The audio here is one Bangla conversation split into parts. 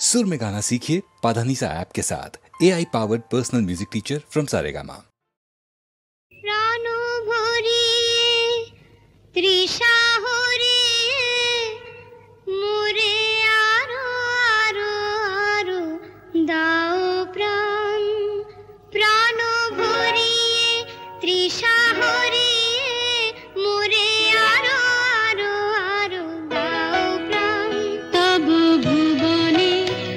सुर में गाना सीखिए पाधानीसा ऐप के साथ। AI powered personal music teacher from Saregama. प्राणो भरिए तृषा हरिए मोरे आरो आरो आरो दाओ प्राण। प्राणो भरिए तृषा हरिए मोरे आरो आरो आरो दाओ प्राण। तब भुवने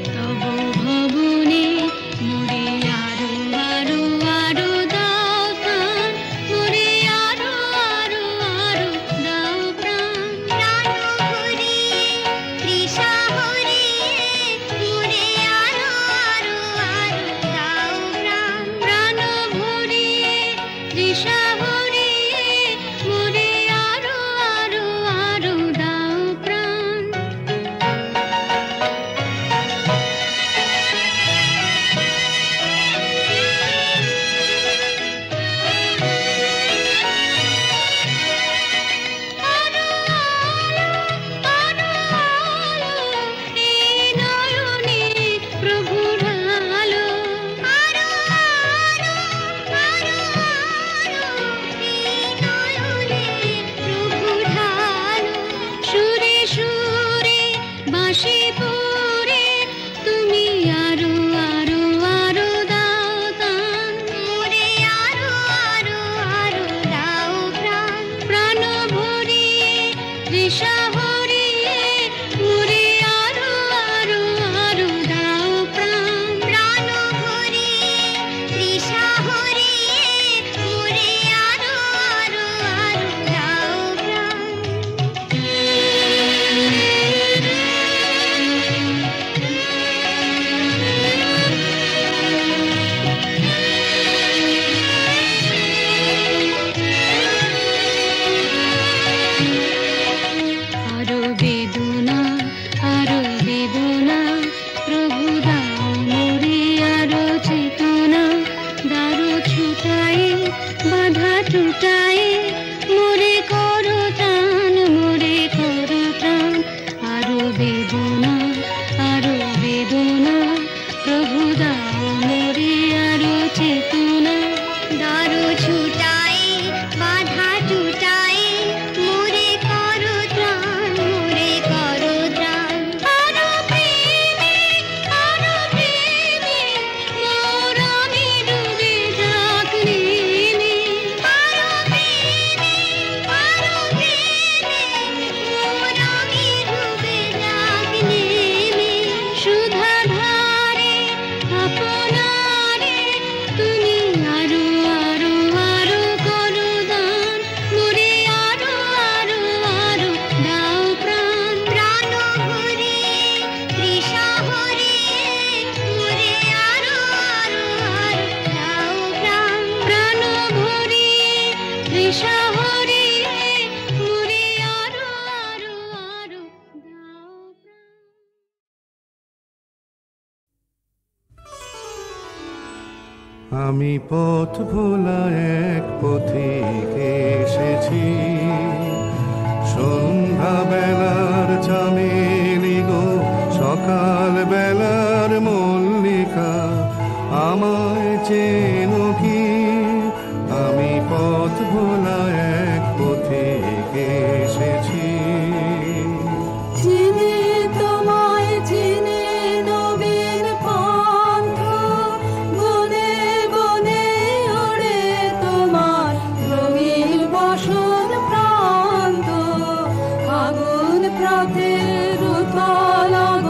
तब भवने मोरे आरो आरो आरो दाओ प्राण। मोरे आरो आरो आरो दाओ प्राण। प्राणो भरिए तृषा हरिए मोरे आरो आरो आरो दाओ प्राण। प्राणो भरिए तृषा हरिए मोरे आरो आरो आरो दाओ प्राण। আরো আলো আরো আলো এই নয়নে প্রভুর আলো। আরো আলো আরো আলো এই নয়নে প্রভুর আলো। সুরে সুরে বাঁশি পুরে তুমি আরো আরো আরো দাও দান। মোরে আরো আরো আরো দাও প্রাণ। প্রাণ ভরিয়ে তৃষা হরিয়ে মোরে আরো আরো আরো দাও প্রাণ। প্রাণ ভরিয়ে তৃষা হরিয়ে মোরে আরো আরো আরো দাও প্রাণ। আরো বেদনা প্রভু দাও মোরে আরো চেতনা। দারো ছুটাই বাধা টুটাই মোরে করো ত্রাণ মোরে করো ত্রাণ। আরো বেদনা প্রভু দাও মোরে আরো চেতনা। দারো ছুটাই বাধা টুটাই মোরে করো ত্রাণ মোরে করো ত্রাণ। আরো প্রেমে মোর আমি ডুবে যাক নেমে। আরো প্রেমে মোর আমি ডুবে যাক নেমে। সুধা ধারে আপনারে তুমি আরো আরো আরো করো দান। মোরে আরো আরো আরো দাও প্রাণ। প্রাণ ভরিয়ে তৃষা হরিয়ে মোরে আরো আরো আরো দাও প্রাণ। প্রাণ ভরিয়ে তৃষা হরিয়ে মোরে আরো আরো আরো দাও প্রাণ। আমি পথ ভোলা এক পথিক এসেছি। সন্ধ্যা বেলার চামেলি গো সকাল বেলার মল্লিকা আমায় চেনো কি? আমি পথ ভোলা এক পথিক এসেছি। চিনি তোমায় চিনি নবীন পন্থ। বনে বনে ওড়ে তোমার রঙিন বসন প্রান্ত। আগুন প্রাতের উতলাগ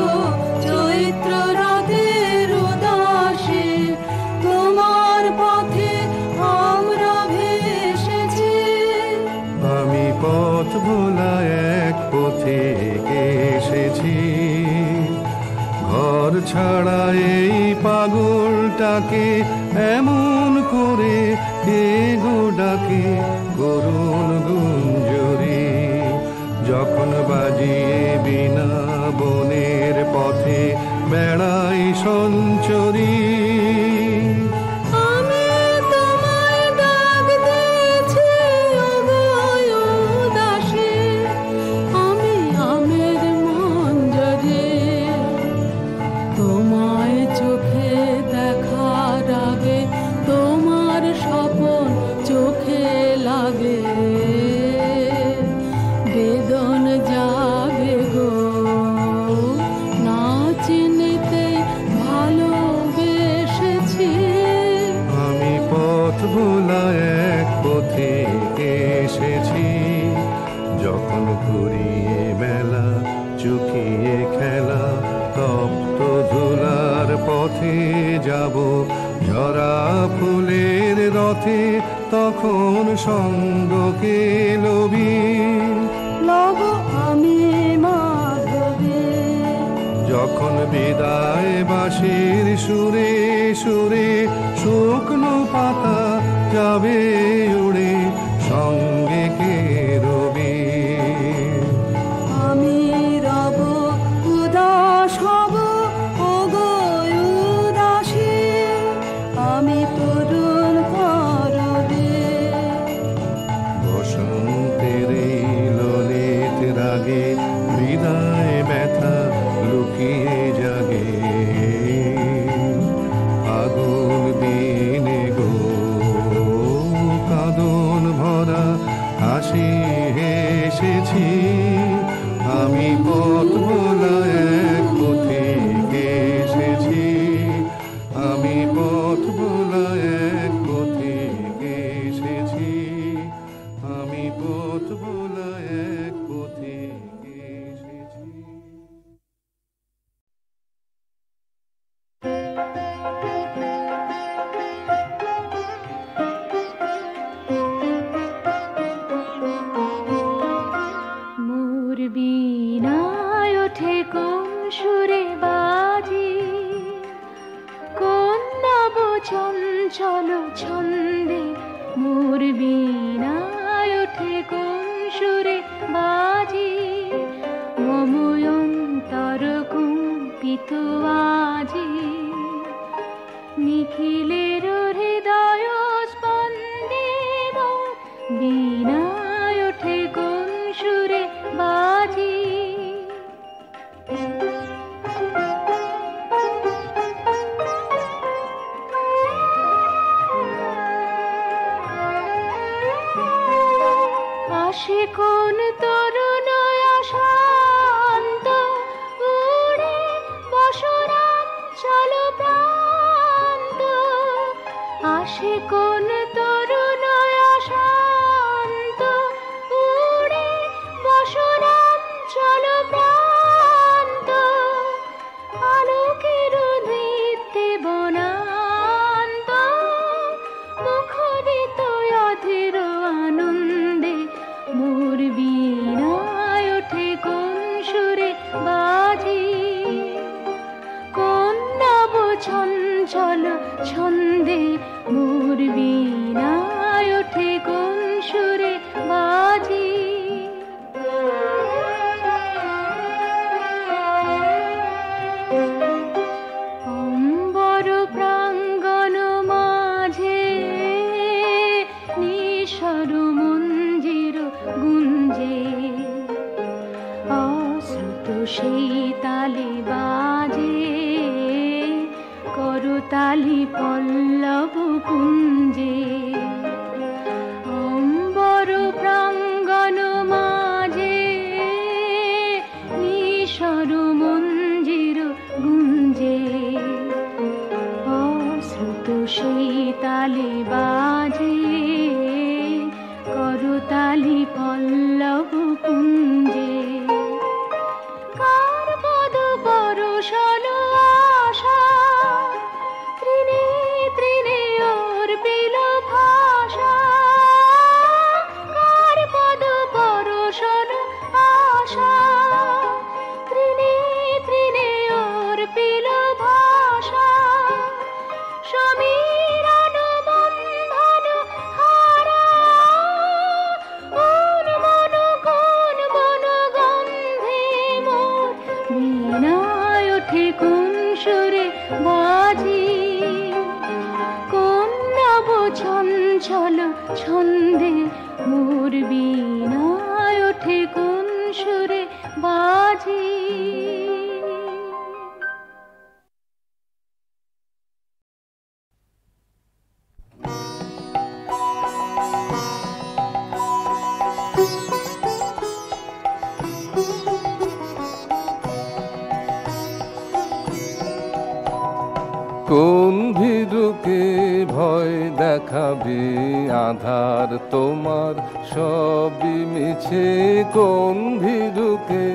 চৈত্র রাতের উদাসী তোমার পথে আমরা ভেসেছি। আমি পথ ভোলা এক পথিক এসেছি। ঘর ছাড়া এই পাগলটাকে এমন করে কে গো ডাকে করুণ গুঞ্জরি। যখন বাজিয়ে বিনা বনের পথে বেড়াই সঞ্চরী। আমি তোমায় ডাক দিয়েছি ওগো উদাসী। আমি আমের মঞ্জরি। পথে তখন সঙ্গকে লবি লব আমি মাধবে। যখন বিদায় বাঁশির সুরে সুরে শুকনো পাতা যাবে উড়ে সঙ্গে কে রবি। আমি রব উদাস হব ওগো উদাসী, আমি তরুণ করবে। বসন্তের এই ললিত রাগে বিদায় ব্যথা লুকিয়ে জাগে। আগুন দিনে গো কাঁদন ভরা হাসি হেসেছি, আমি পথ ভোলা এক পথিকে এসেছি। আমি পথ ভোলা এক পথিকে এসেছি। আমি পথ ভোলা এক পথিকে এসেছি। মোর বীণায় ওঠে কোন সুরে বাজি, কোন নব চঞ্চল ছন্দে। মোর বীণায় ওঠে কোন সুরে বাজি, মম অন্তর কুম্পিত আজি। নিখিলের হৃদয় স্পন্দে মোর বীণায় ওঠে কোন সুরে বাজি। আসে কোন তরুণ শান্ত উড়ে বসরাঞ্চল প্রান্ত। আসে কোন তরুণ শান্ত উড়ে বসরাঞ্চল প্রান্ত। আলোকের নৃত্যে বনান্ত মুখরিত অধীর আনন্দে। মোর বীণায় ওঠে কোন সুরে বাজি, কোন নব চঞ্চল ছন্দে। মোর বীণায় ওঠে কোন সুরে বাজি। অম্বর প্রাঙ্গণ মাঝে নিশর মঞ্জির গুঞ্জে, অশ্রুত সেই তালে বাজে করতালি পল্লব কুঞ্জে। অম্বর প্রাঙ্গণ মাঝে নিশর মঞ্জির গুঞ্জে, অশ্রুত সেই তালে বাজে করতালি পল্লব কুঞ্জে। কার পদ পরশল আশা, তৃণে তৃণে অর্পিল ভাষা। কার পদ পরশল আশা, তৃণে তৃণে অর্পিল ভাষা। সমীরণ বন্ধন হারা, কোন মন গন্ধে। মোর বীণায় ওঠে কোন সুরে বাজি, কোন নব চঞ্চল ছন্দে। মোর বীণায় ওঠে কোন সুরে বাজি। কোন ভীরুকে ভয় দেখাবে আধার তোমার সবই মিছে। কোন ভীরুকে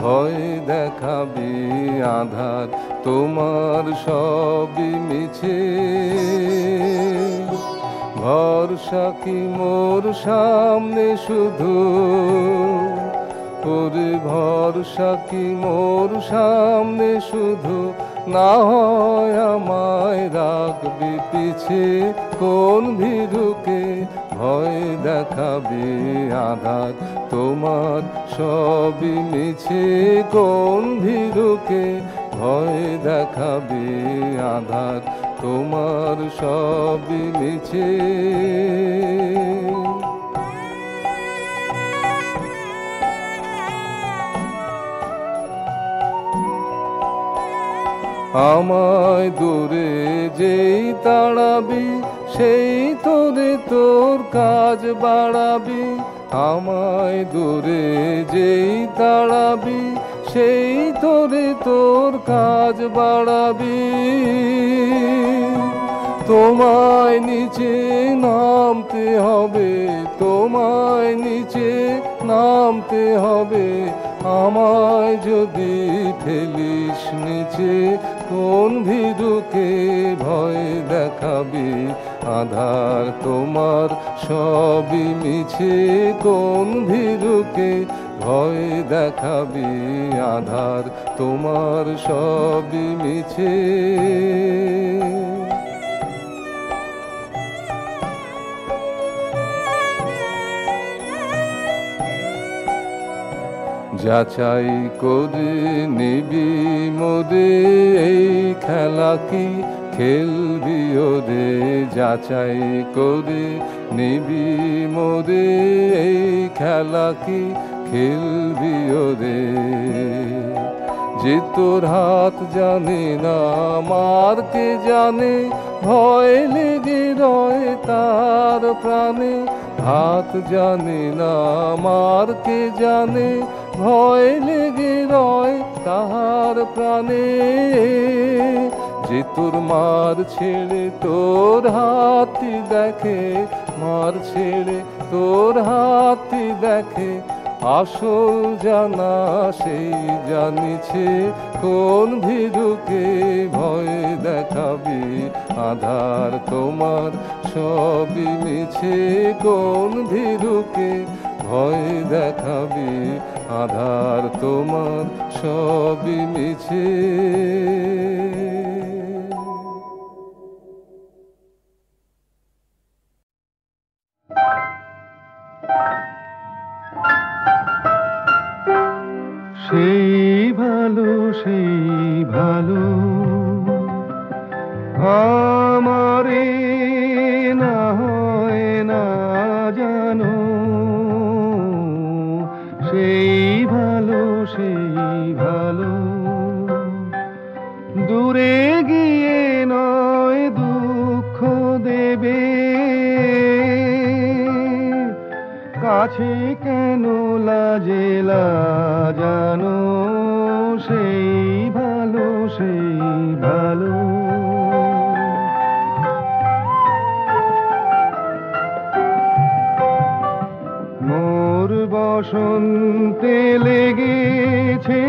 ভয় দেখাবে আধার তোমার সবই মিছে। ভরসা কি মোর সামনে শুধু, ওরে ভরসা কি মোর সামনে শুধু, না হয় আমায় রাখবি পিছে কোন ভীরুকে, ভয় দেখাবে আধার তোমার সবই মিছে, কোন ভীরুকে ভয় দেখাবে আধার তোমার সবই মিছে। আমায় দূরে যেই তাড়াবি সেই তোরে তোর কাজ বাড়াবি, আমায় দূরে যেই তাড়াবি সেই তোরে তোর কাজ বাড়াবি। তোমায় নিচে নামতে হবে, তোমায় নিচে নামতে হবে, আমায় যদি ফেলিস নিচে কোন ভীরুকে ভয় দেখাবি আধার তোমার সবই মিছে, কোন ভীরুকে ভয় দেখাবি আধার তোমার সবই মিছে। যাচাই করে নিবি মোরে এই খেলা কি খেলবি ওরে, যাচাই করে নিবি মোরে এই খেলা কি খেলবি ওরে। যে তোর হাত জানে না মার কে জানে, ভয় লেগে রয় তার প্রাণে, হাত জানে না মার কে জানে, ভয় লেগে রয় তাহার প্রাণে। যে তোর মার ছেড়ে তোর হাতি দেখে, মার ছেড়ে তোর হাতি দেখে, আসল জানা সেই জানিছে কোন ভীরুকে ভয় দেখাবি আধার তোমার সবই মিছে, কোন ভীরুকে ভয় দেখাবি আধার তোমার সবই মিছে। সেই ভালো আমারে না হয় না জানো, সেই ভালো দূরে গিয়ে নয় দুঃখ দেবে, কাছে কেন লাজেলা জানো, সেই ভালো মোর বসন্তে লেগেছে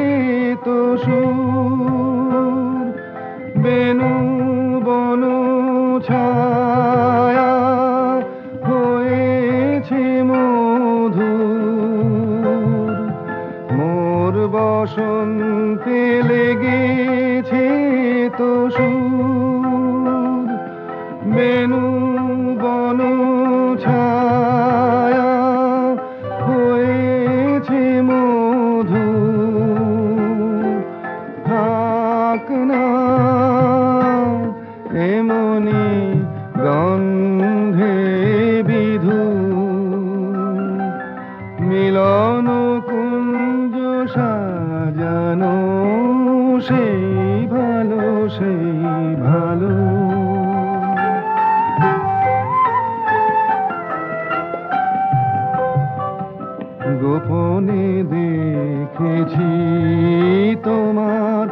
তো সুর, বেনু বন ছায়া হয়েছে মধুর, মোর বসন্তে লেগেছে তো সুর, বেনু বন ছায়া হয়েছে মধুর। থাক না এমনি গন্ধে বিধু, মিলন কুঞ্জ সাজানো, সেই ভালো গোপনে দেখেছি তোমার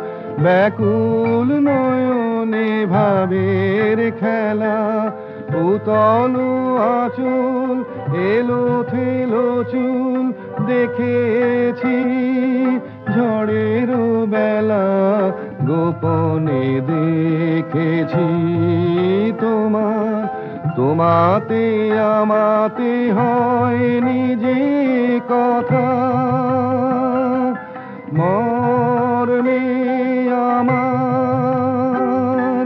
ব্যাকুল নয়নে ভাবের খেলা, উতল আঁচল এলো থেলো চুল দেখেছি ঝড়ের বেলা, গোপনে দেখেছি তোমার তোমাতে আমাতে হয়নি যে কথা, মরণে আমার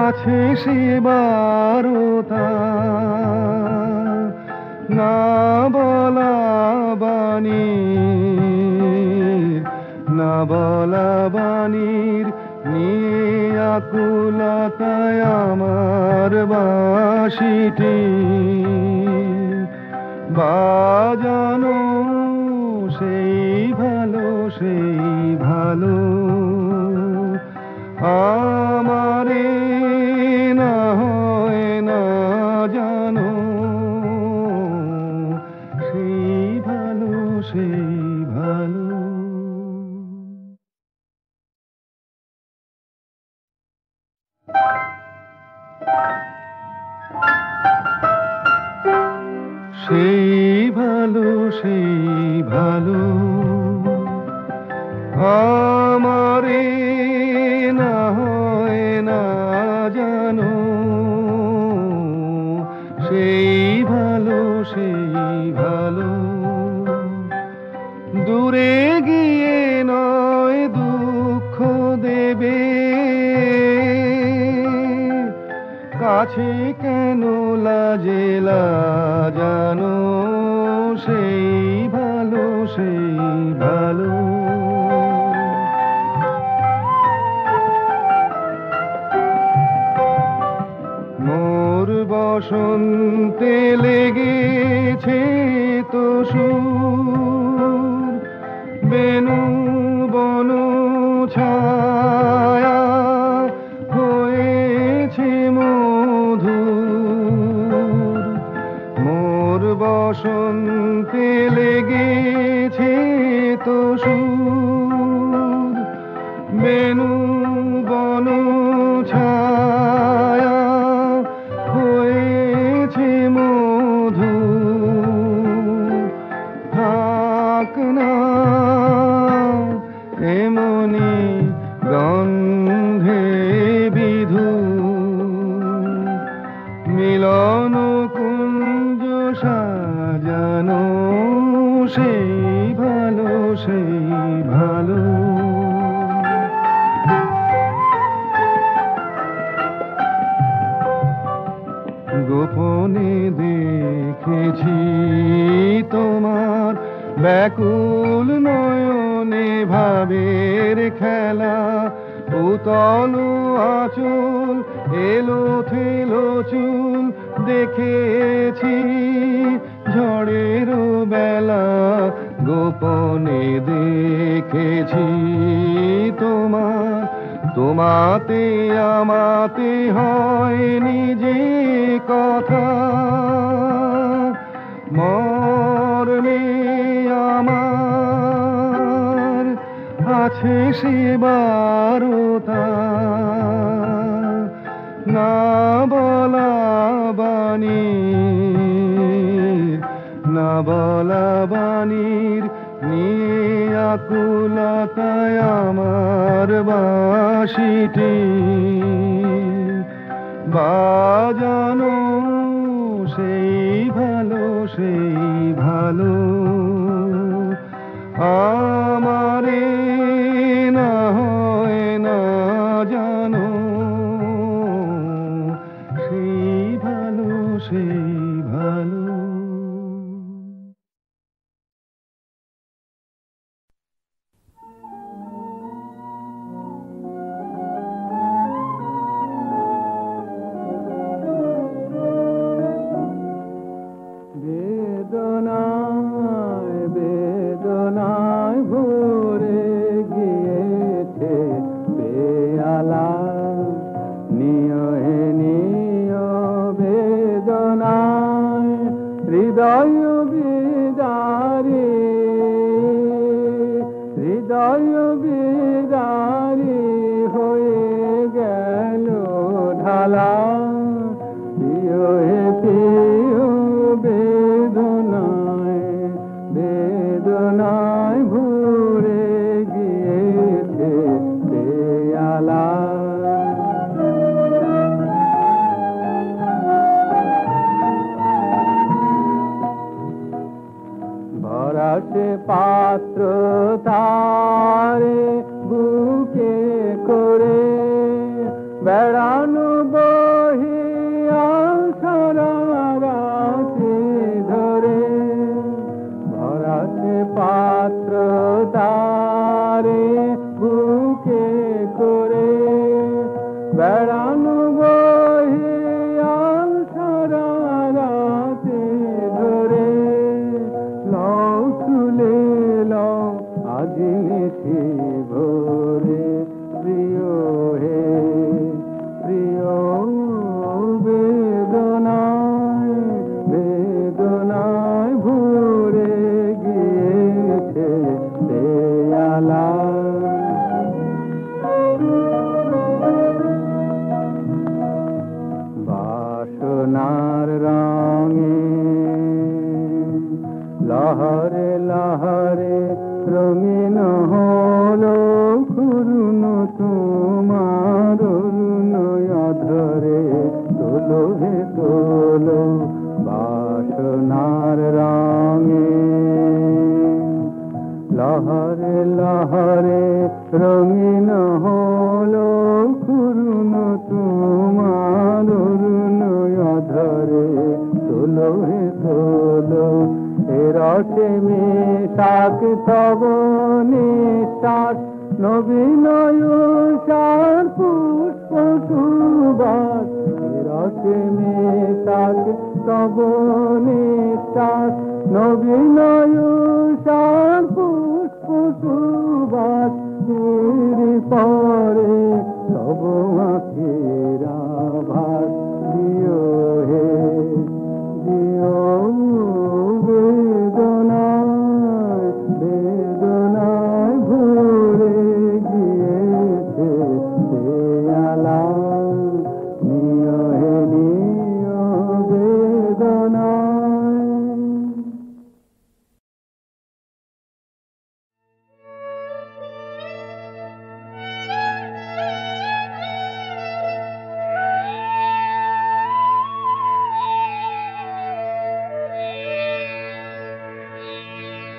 আছে সে বারতা, না বলা বাণী, না বলা বাণীর নিয়ে আকুলতায় আমার বাঁশিটি বাজানো সেই ভালো, সেই ভালো আমারে না হয় না জানো, সেই ভালো, সেই ভালো। সেই ভালো, সেই ভালো আমারে না হয় না জানো, সেই ভালো, সেই ভালো দূরে গিয়ে নয় দুঃখ দেবে, কাছে কেন লাজেলা জানো, সেই ভালো, সেই ভালো মোর বসন্তে লেগেছে তো সুর, বেনু বনু ছায়া হয়েছে মধুর, মোর বসন্তে লেগেছে তো সুর, বেনু বনু ছায়া হয়েছে মধুর, থাক না এমনি গন্ধে বিধু, মিলন কুঞ্জ সাজানো, সেই ভালো, সেই ভালো গোপনে দেখেছি তোমার ব্যাকুল নয়নে ভাবের খেলা, উতল আঁচল এলো থেলো চুল দেখেছি ঝড়ের বেলা, গোপনে দেখেছি তোমার, তোমাতে আমাতে হয়নি যে কথা, মরণে আমার আছে সে বারতা, না বলা বাণী, না বলা বাণীর নিয়ে আকুলতায় আমার বাঁশিটি বাজানো, সেই ভালো, সেই ভালো আমারে না হয় না জানো, সেই ভালো, সেই ভালো। বেদনায় বেদনায় ভরে গিয়েছে পেয়ালা, নিয় হে নিয় বেদনায় হৃদয় বিদারি, হৃদয় বিদারি হয়ে গেল ঢালা, প্রিয় হে প্রিয় বেদনায় বেদনায় ভরে গিয়েছে পেয়ালা। বেড়ানো বহিয়া সারা রাতি ধরে ভরাতে পাত্র তারে বুকে করে বেড়ানো বহিয়া সারা রাতি ধরে লও তুলে লও আজি নিশি ভোরে প্রিয় হে প্রিয় বেদনায় বেদনায় ভরে গিয়েছে দেয়ালা বাসনার রঙে লহরে লহরে রঙিন হলো করুণ তোমার অরুণ অধরে তোলো হে তোলো বাসনার রঙে লহরে লহরে রঙিন হলো করুণ তোমার অরুণ অধরে তোলো হে তোলো এ রসে মিশাক তব নিঃশ্বাস নবীন সার পুষ্প সুবাস এ রসে মিশাক তব নিঃশ্বাস নবীন সার পুষ্প সুবাস পরে তব আখির আভাস দিও হে দিও বেদনায় বেদনায় ভরে গিয়েছে দেয়ালা নিয় হে নিয় বেদনায়।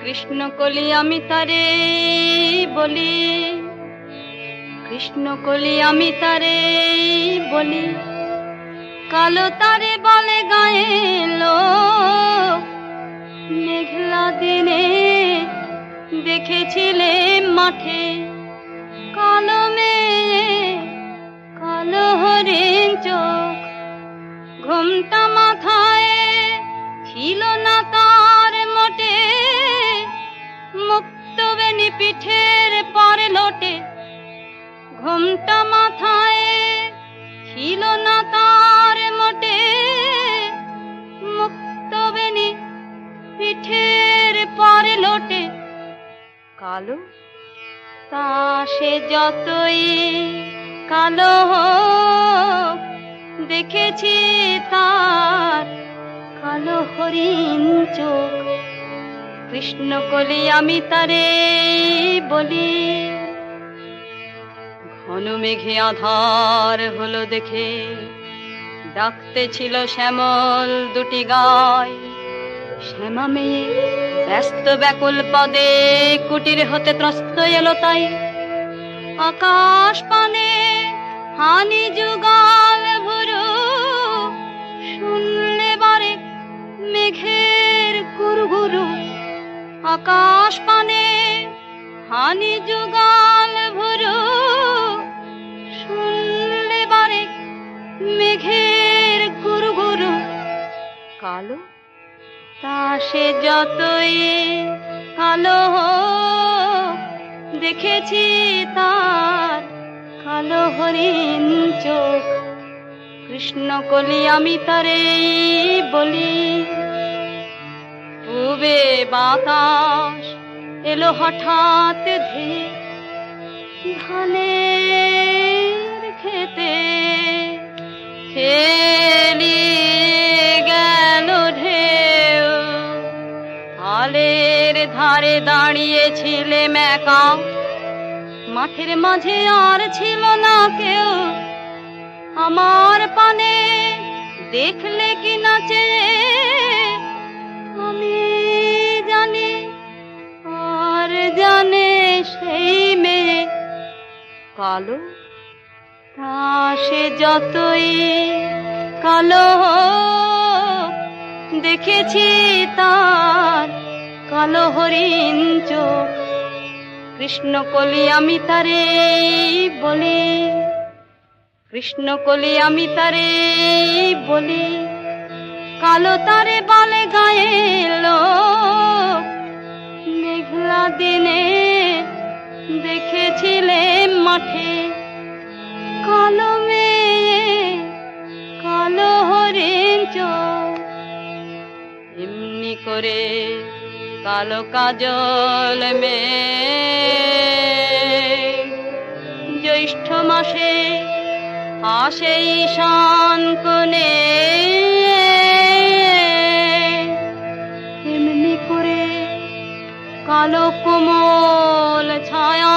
কৃষ্ণ কলি আমি তারে বলি, কৃষ্ণ কলি আমি তারে বলি, কালো তারে বলে গায়ে লোক। মেঘলা দিনে দেখেছিলে মাঠে কালো মেয়ে কালো হরিণ চোখ। ঘুমটা মাথায় ছিল না তার মোটে, মুক্ত বেনি পিঠের পরে লোটে। ঘুমটা মাথায় ছিল না তার মোটে, মুক্ত বেনি পিঠের পরে লোটে। কালো তা সে যতই কালো হোক, দেখেছি তার কালো হরিণ চোখ। কৃষ্ণ কলি আমি তারে বলি। ঘন মেঘে আধার হলো দেখে ডাকতে ছিল শ্যামল দুটি গায়। শ্যামা মেয়ে ব্যস্ত ব্যাকুল পদে কুটির হতে ত্রস্ত এলো তাই। আকাশ পানে হানি যুগাল ভুরু, শুনলে বারে মেঘের গুরুগুরু। আকাশ পানে হানি যুগাল ভুরু, শুনলে বারে মেঘের গুরুগুরু। কালো তা সে যতই কালো হোক, দেখেছি তার কালো হরিণ চোখ। কৃষ্ণ কলি আমি তারে বলি। পূবে বাতাস এলো হঠাৎ ধেয়ে ধানের খেতে, খেলি গেল ঢেউ। আলের ধারে দাঁড়িয়েছিলে মেকা, মাঠের মাঝে আর ছিল না কেউ। আমার পানে দেখলে কি নাচে আমি জানি, আর জানে সেই মেয়ে। কালো তা সে যতই কালো দেখেছি তার কালো হরিণ চোখ। কৃষ্ণকলি আমি তারে বলি, কৃষ্ণকলি আমি তারে বলি, কালো তারে বলে গায়ে লোক। মেঘলা দিনে দেখেছিলে মাঠে কালো মেয়ে কালো হরিণ চোখ। এমনি করে কালো কাজল মেয়ে জ্যৈষ্ঠ মাসে আসে ঈশান কোণে। এমনি করে কালো কোমল ছায়া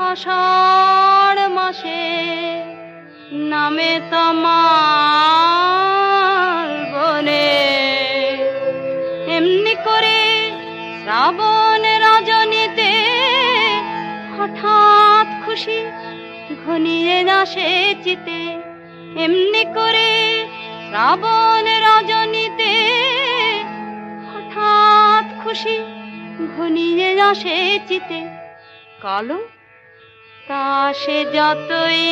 আষাঢ় মাসে নামে তমাল বনে। এমনি করে শ্রাবণ রজনীতে হঠাৎ খুশি ঘনিয়ে আসে চিতে। এমনি করে শ্রাবণ রজনীতে হঠাৎ খুশি ঘনিয়ে আসে চিতে। কালো তা সে যতই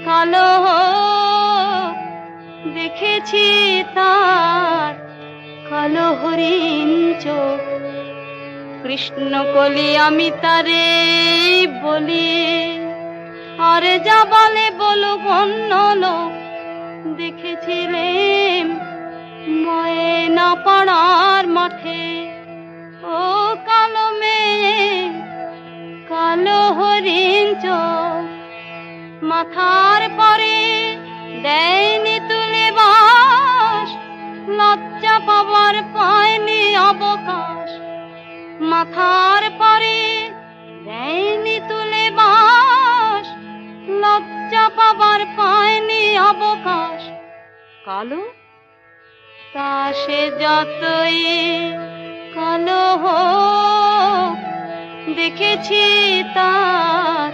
কালো দেখেছি তার কালো হরিণ চোখ। কৃষ্ণকলি আমি তারে বলি, আরে যা বলে বলুক অন্য লোক। দেখেছিলেন ময়না পাড়ার মাঠে ও কালো মেয়ে কালো হরিণ চোখ। মাথার পরে দেয়নি তুলে বাস, লজ্জা পাবার পায়নি অবকাশ। মাথার পরে দেয়নি তুলে বাস, লজ্জা পাবার পায়নি অবকাশ। কালো তা সে যতই কালো হোক দেখেছি তার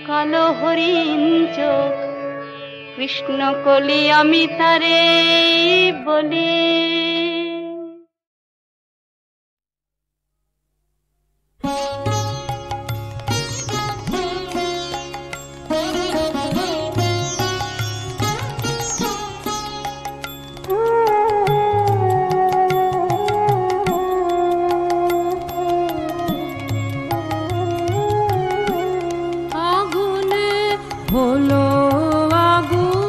কালো হরিণ চোখ। কৃষ্ণকলি আমি তারে বলি। হলো আগুন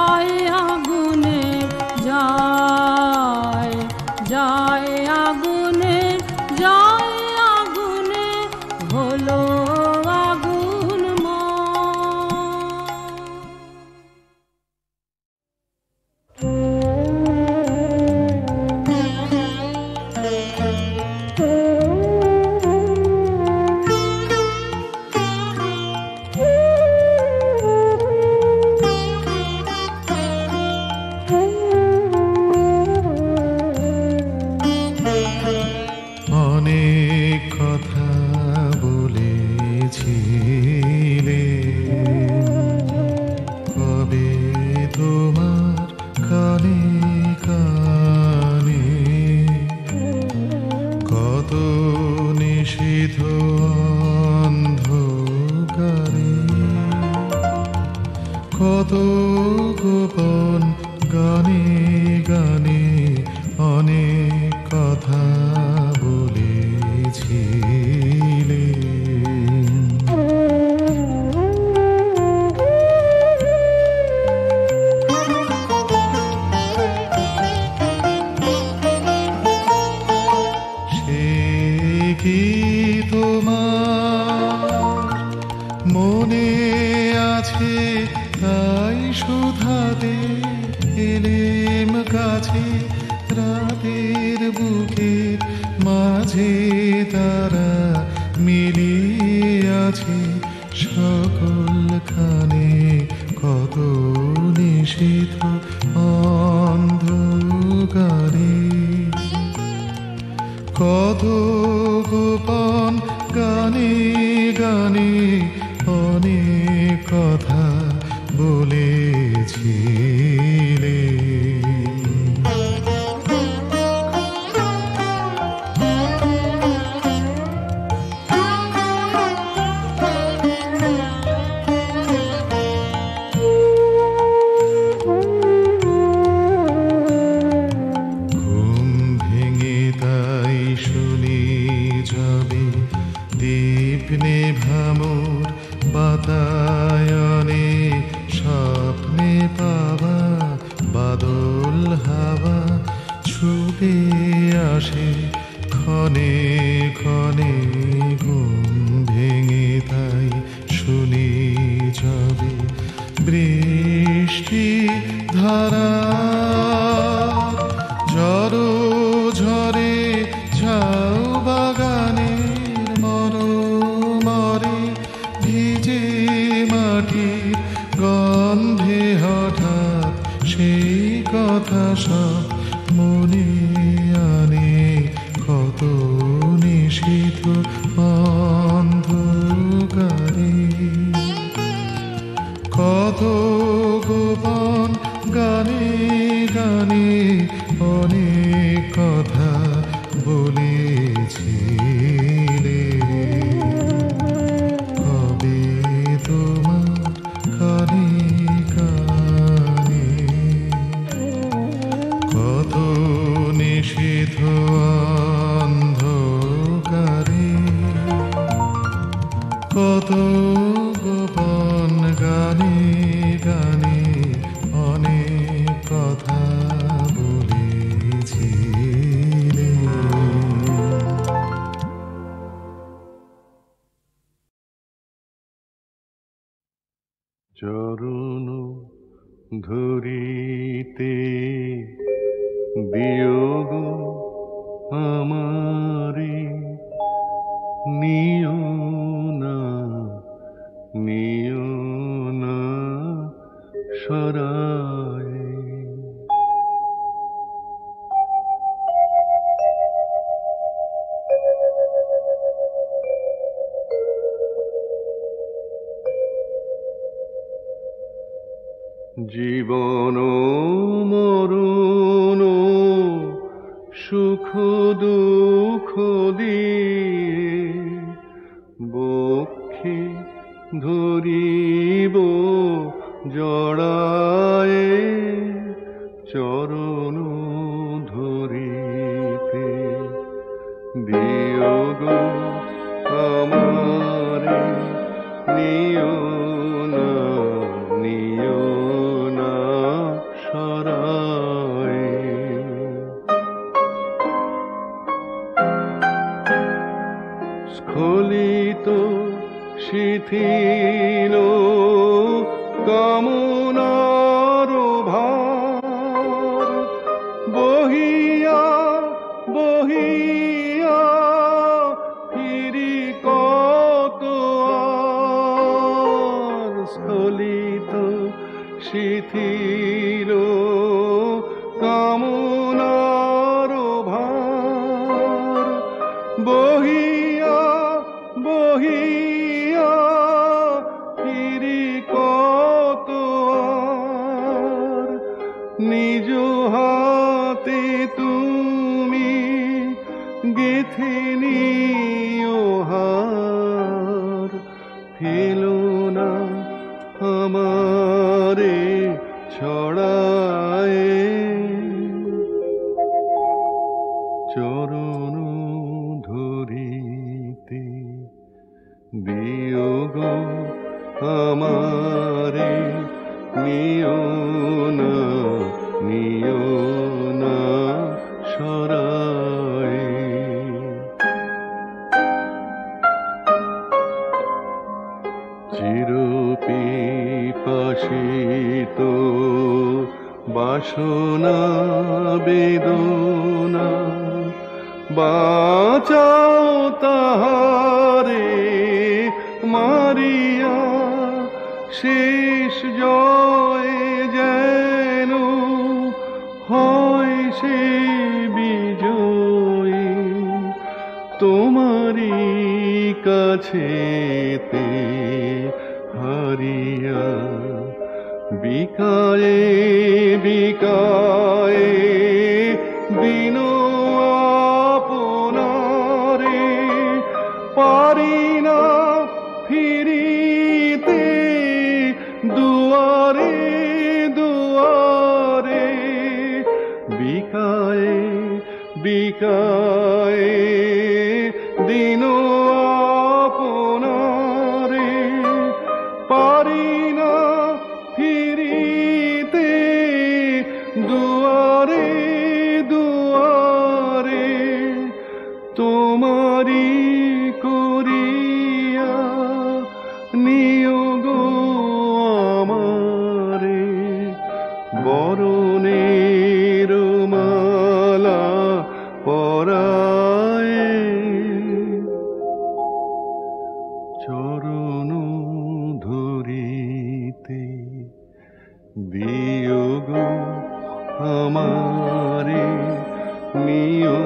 যায় আগুনে যায় যায় আগুনে যায় আগুনে হলো আগুন অনেক কথা বলেছিলে কবে তোমার কানে কানে কত নিষিদ্ধ অন্ধকারে কত গোপন গানে গানে অনেক কথা বলেছিলে সে কি তোমার মনে আছে তাই শুধাতে এলেম কাছে রাতের বুকের মাঝে তারা মিলিয়ে আছে সকলখানে কত নিষিদ্ধ অন্ধকারে কত গোপন গানে গানে অনেক কথা বলেছিলে ভামোর বাতায়নে স্বপ্নে পাওয়া বাদল হাওয়া ছুটে আসে ক্ষণে ক্ষণে ঘুম ভেঙে তাই শুনি যাবে বৃষ্টি ধারা ঝড়ো ঝরে ঝাউ বাগানের মরে ভিজে মাটির গন্ধে হঠাৎ সেই কথা সব মনে আনে কত নিষিদ্ধ অন্ধকারে কত গোপন গানে গানে অনেক কথা বলেছিলে কবে তোমার কানে কানে কত নিষিদ্ধ অন্ধকারে কত গোপন গানে গানে অনেক কথা বলেছিলে চরণ ধরিতে বিয়োগ আমারে নিও না সরায় জীবন মরণ সুখ দুঃখ দিয়ে বক্ষে ধরিব জড়ায়ে চরণ ধরিতে দিও গো আমারে নিও না নিজ হাতে তুমি গেথে নিও হার, ফেলো না আমারে ছড়ায়ে, চরণ ধরিতে দিও গো আমারে, নিও না সরায়ে। চিরপিপাসিত বাসনা বেদনা, বাঁচাও তাহারে মারিয়া, শেষ জয় যেন হয় সে বিজয়ী, তোমারি কাছেতে হারিয়া। বিকায়ে বিকায়ে দিন আপনারে, পারি না ফিরিতে দুয়ারে দুয়ারে। বিকায়ে বিকায়ে দিন আপনারে, পারি না ফিরিতে দুয়ারে দুয়ারে। তোমারি করিয়া নিও গো আমারে, বরণের মালা পরায়ে, চরণ ধরিতে দিও গো আমারে, নিও